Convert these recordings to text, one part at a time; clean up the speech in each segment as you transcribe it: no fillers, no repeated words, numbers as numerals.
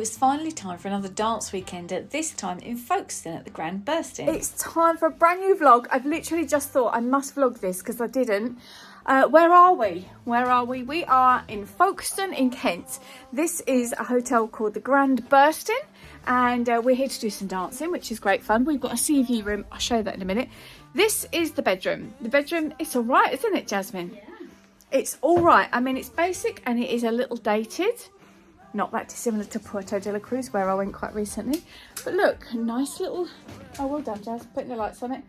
was finally time for another dance weekend, at this time in Folkestone at the Grand Bursin. It's time for a brand new vlog. I've literally just thought I must vlog this because I didn't. Where are we? Where are we? We are in Folkestone in Kent. This is a hotel called the Grand Bursin, and we're here to do some dancing, which is great fun. We've got a sea view room. I'll show you that in a minute. This is the bedroom. The bedroom, it's all right, isn't it, Jasmine? Yeah. It's all right. I mean, it's basic and it is a little dated. Not that dissimilar to Puerto de la Cruz, where I went quite recently. But look, nice little... Oh, well done, Jazz, putting the lights on it.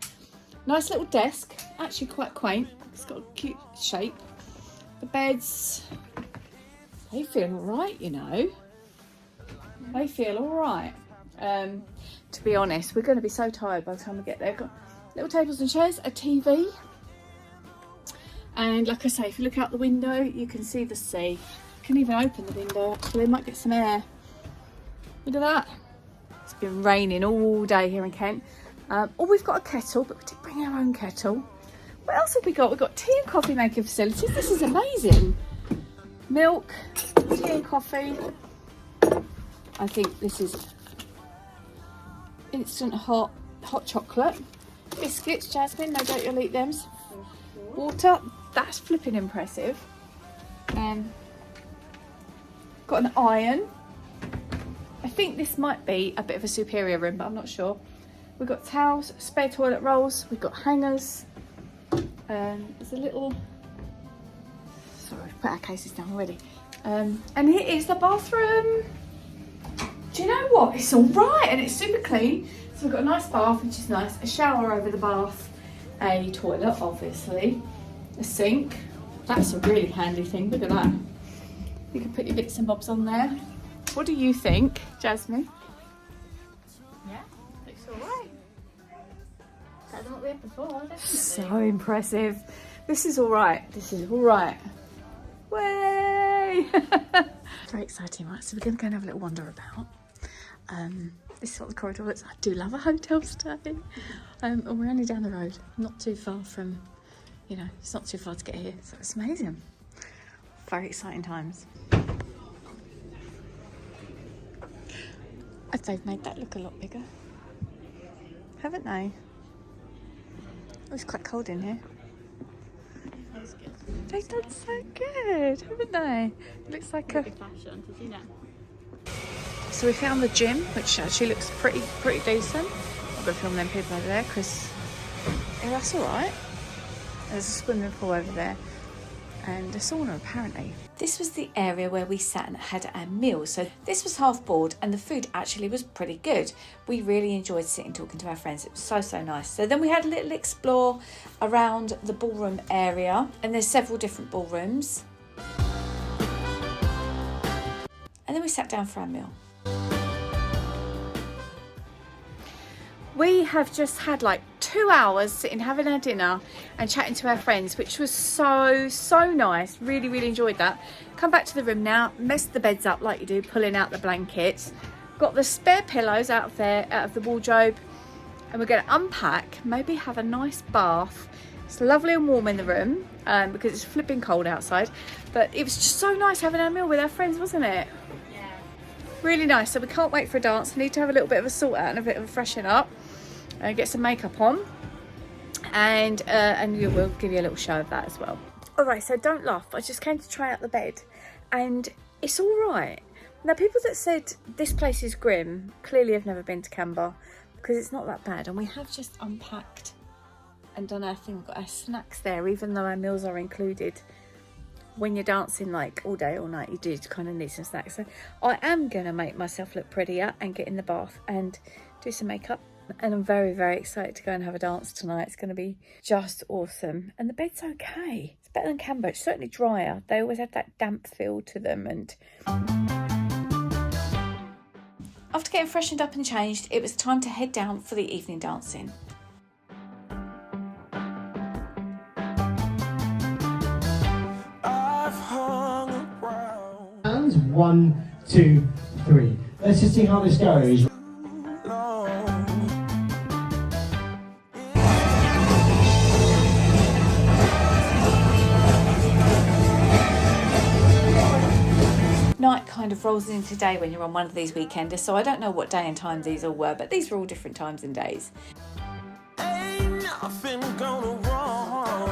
Nice little desk, actually quite quaint. It's got a cute shape. The beds, they feel all right, you know. They feel all right. To be honest, we're going to be so tired by the time we get there. Got little tables and chairs, a TV. And like I say, if you look out the window, you can see the sea. Can even open the window, actually, might get some air. Look at that. It's been raining all day here in Kent. Oh, we've got a kettle, but we did bring our own kettle. What else have we got? We've got tea and coffee making facilities. This is amazing. Milk, tea and coffee. I think this is instant hot chocolate. Biscuits, Jasmine, no doubt you'll eat them. Water, that's flipping impressive. Got an iron. I think this might be a bit of a superior room, but I'm not sure. We've got towels, spare toilet rolls, we've got hangers. There's a little... Sorry, we've put our cases down already. And here is the bathroom. Do you know what? It's all right and it's super clean. So we've got a nice bath, which is nice. A shower over the bath. A toilet, obviously. A sink. That's a really handy thing. Look at that. You can put your bits and bobs on there. What do you think, Jasmine? Yeah, looks all right. Better than what we had before, definitely. So impressive. This is all right. This is all right. Way! Very exciting, right? So we're going to go and have a little wander about. This is what the corridor looks like. I do love a hotel stay. And we're only down the road, not too far from, you know, it's not too far to get here. So it's amazing. Very exciting times. They've made that look a lot bigger, haven't they? Oh, it's quite cold in here. That's good. They've done so good, haven't they? It looks like a fashion. Did you know? So we found the gym, which actually looks pretty decent. I'm gonna film them people over there because yeah, that's all right. There's a swimming pool over there and a sauna apparently. This was the area where we sat and had our meal. So this was half board and the food actually was pretty good. We really enjoyed sitting talking to our friends. It was so nice. So then we had a little explore around the ballroom area, and there's several different ballrooms. And then we sat down for our meal. We have just had like 2 hours sitting having our dinner and chatting to our friends, which was so nice. Really enjoyed that. Come back to the room now, messed the beds up like you do, pulling out the blankets. Got the spare pillows out of there, out of the wardrobe, and we're going to unpack, maybe have a nice bath. It's lovely and warm in the room because it's flipping cold outside, but it was just so nice having our meal with our friends, wasn't it? Yeah. Really nice. So we can't wait for a dance. We need to have a little bit of a sort out and a bit of a freshen up. Get some makeup on, and we'll give you a little show of that as well. Alright, so don't laugh, I just came to try out the bed and it's alright. Now, people that said this place is grim clearly have never been to Canberra, because it's not that bad. And we have just unpacked and done our thing. We've got our snacks there, even though our meals are included. When you're dancing like all day, all night, you do kind of need some snacks. So I am going to make myself look prettier and get in the bath and do some makeup. And I'm very excited to go and have a dance tonight. It's going to be just awesome. And the bed's okay. It's better than Canberra. It's certainly drier. They always have that damp feel to them. And after getting freshened up and changed, it was time to head down for the evening dancing. Hands, 1, 2, 3. Let's just see how this goes. kind of rolls into day when you're on one of these weekenders, so I don't know what day and time these all were, but these were all different times and days. Ain't nothing gonna wrong.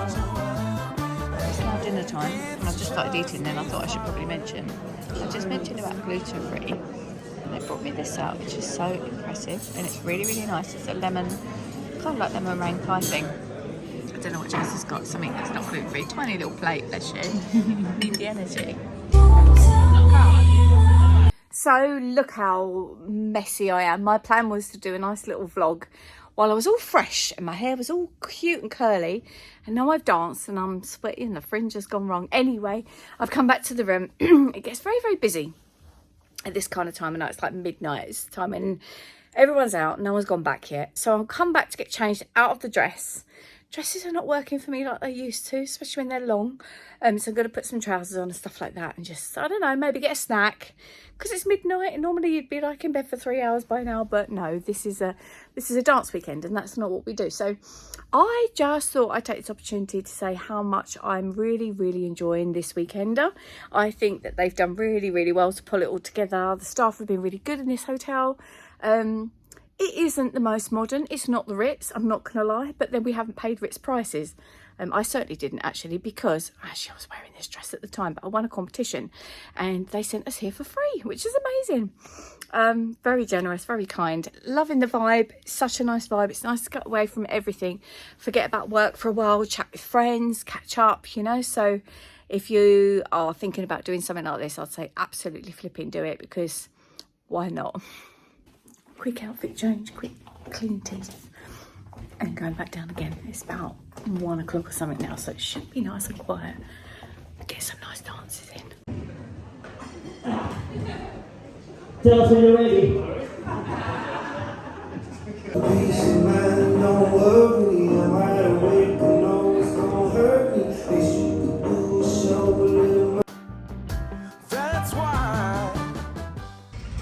It's now dinner time, and I've just started eating, then I thought I should probably mention. I just mentioned about gluten-free, and they brought me this out, which is so impressive, and it's really, really nice. It's a lemon, kind of like lemon rain pie thing. I don't know what Jess has got, something that's not gluten-free. Tiny little plate, bless you. Need the energy. So look how messy I am. My plan was to do a nice little vlog while I was all fresh and my hair was all cute and curly, and now I've danced and I'm sweaty and the fringe has gone wrong. Anyway, I've come back to the room. It gets very, very busy at this kind of time of night. It's like midnight. It's the time when everyone's out, no one's gone back yet. So I'll come back to get changed out of the dress. Dresses are not working for me like they used to, especially when they're long. So I'm going to put some trousers on and stuff like that, and just, I don't know, maybe get a snack, because it's midnight and normally you'd be like in bed for 3 hours by now, but no, this is a dance weekend and that's not what we do. So I just thought I'd take this opportunity to say how much I'm really, really enjoying this weekender. I think that they've done really, really well to pull it all together. The staff have been really good in this hotel. It isn't the most modern, it's not the Ritz, I'm not going to lie, but then we haven't paid Ritz prices. I certainly didn't actually, because actually I was wearing this dress at the time, but I won a competition and they sent us here for free, which is amazing. Very generous, very kind, loving the vibe. Such a nice vibe. It's nice to get away from everything, forget about work for a while, chat with friends, catch up, you know. So if you are thinking about doing something like this, I'd say absolutely flipping do it, because why not? Quick outfit change, quick clean teeth, and going back down again. It's about 1 o'clock or something now, so it should be nice and quiet. Get some nice dances in. Tell us when you're ready.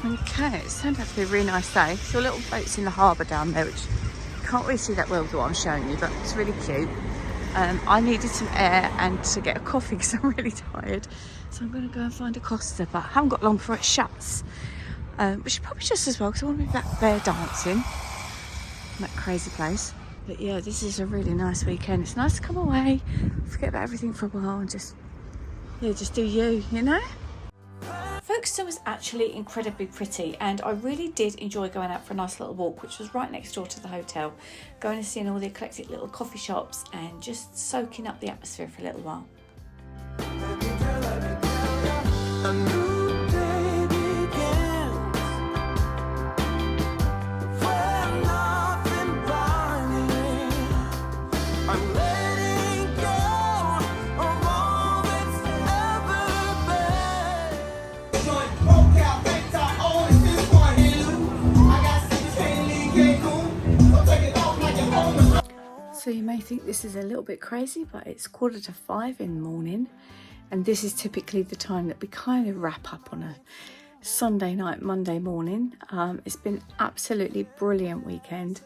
Okay, it's turned out to be a really nice day. So little boats in the harbour down there, which you can't really see that well with what I'm showing you, but it's really cute. I needed some air and to get a coffee because I'm really tired. So I'm going to go and find a Costa, but I haven't got long before it shuts. Which is probably just as well, because I want to be back there dancing in that crazy place. But yeah, this is a really nice weekend. It's nice to come away, forget about everything for a while, and just do you know? Folkestone was actually incredibly pretty, and I really did enjoy going out for a nice little walk, which was right next door to the hotel, going and seeing all the eclectic little coffee shops and just soaking up the atmosphere for a little while. A new day begins, where nothing burning. I'm letting go of all that's ever been. So you may think this is a little bit crazy, but it's 4:45 in the morning, and this is typically the time that we kind of wrap up on a Sunday night, Monday morning. It's been absolutely brilliant weekend.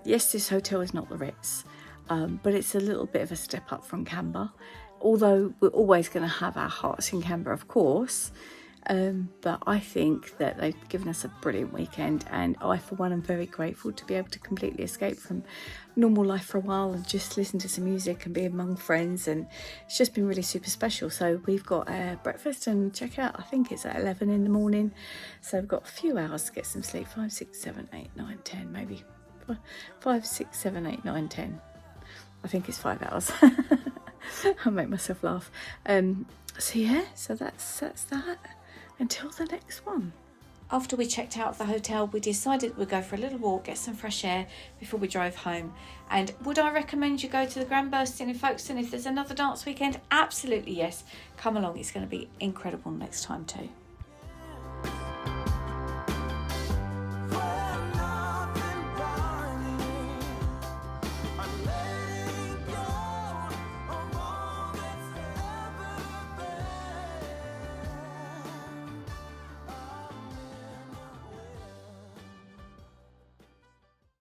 Yes, this hotel is not the Ritz, but it's a little bit of a step up from Canberra, although we're always going to have our hearts in Canberra, of course. But I think that they've given us a brilliant weekend, and I for one am very grateful to be able to completely escape from normal life for a while and just listen to some music and be among friends, and it's just been really super special. So we've got breakfast and check out, I think it's at 11 in the morning, so we've got a few hours to get some sleep. 5, 6, 7, 8, 9, 10, maybe 5, 6, 7, 8, 9, 10. I think it's 5 hours. I'll make myself laugh. So yeah, so that's that. Until the next one. After we checked out of the hotel, we decided we'd go for a little walk, get some fresh air before we drove home. And would I recommend you go to the Grand Bursin in Folkestone if there's another dance weekend? Absolutely yes. Come along, it's going to be incredible next time too.